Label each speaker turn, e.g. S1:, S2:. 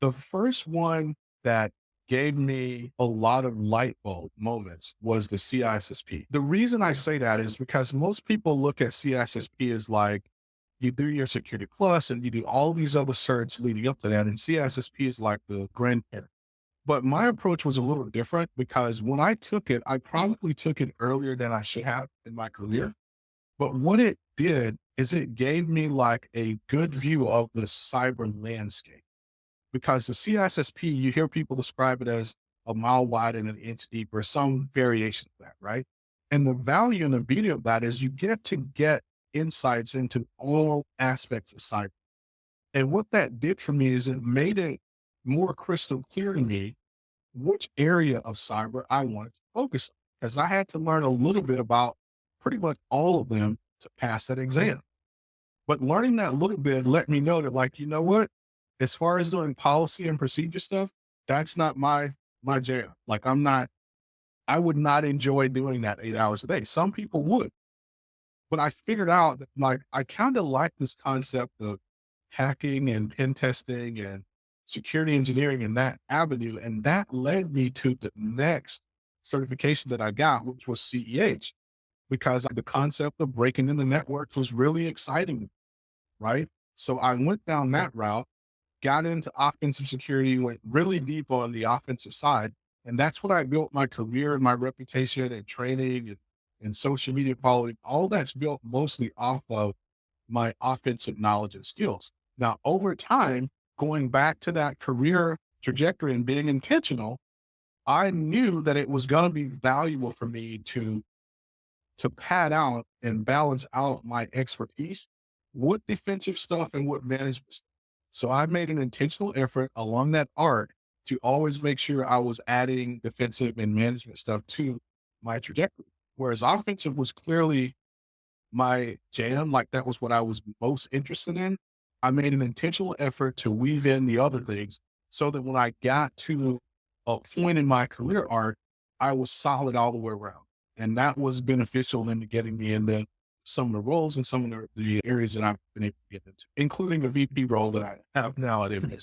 S1: The first one that gave me a lot of light bulb moments was the CISSP. The reason I say that is because most people look at CISSP as like you do your security plus and you do all these other certs leading up to that. And CISSP is like the grandparent. But my approach was a little different because when I took it, I probably took it earlier than I should have in my career. But what it did is it gave me like a good view of the cyber landscape because the CISSP, you hear people describe it as a mile wide and an inch deep or some variation of that, right? And the value and the beauty of that is you get to get insights into all aspects of cyber. And what that did for me is it made it more crystal clear to me which area of cyber I wanted to focus on because I had to learn a little bit about pretty much all of them to pass that exam. But learning that little bit let me know that, like, you know what? As far as doing policy and procedure stuff, that's not my jam. Like, I would not enjoy doing that 8 hours a day. Some people would, but I figured out that like I kind of like this concept of hacking and pen testing and security engineering in that avenue. And that led me to the next certification that I got, which was CEH, because the concept of breaking in the network was really exciting, right? So I went down that route, got into offensive security, went really deep on the offensive side. And that's what I built my career and my reputation and training and social media following. All that's built mostly off of my offensive knowledge and skills. Now, over time, going back to that career trajectory and being intentional, I knew that it was going to be valuable for me to pad out and balance out my expertise with defensive stuff and with management stuff. So I made an intentional effort along that arc to always make sure I was adding defensive and management stuff to my trajectory. Whereas offensive was clearly my jam, like that was what I was most interested in. I made an intentional effort to weave in the other things so that when I got to a point in my career arc, I was solid all the way around. And that was beneficial into getting me into some of the roles and some of the areas that I've been able to get into, including the VP role that I have now at Infosec.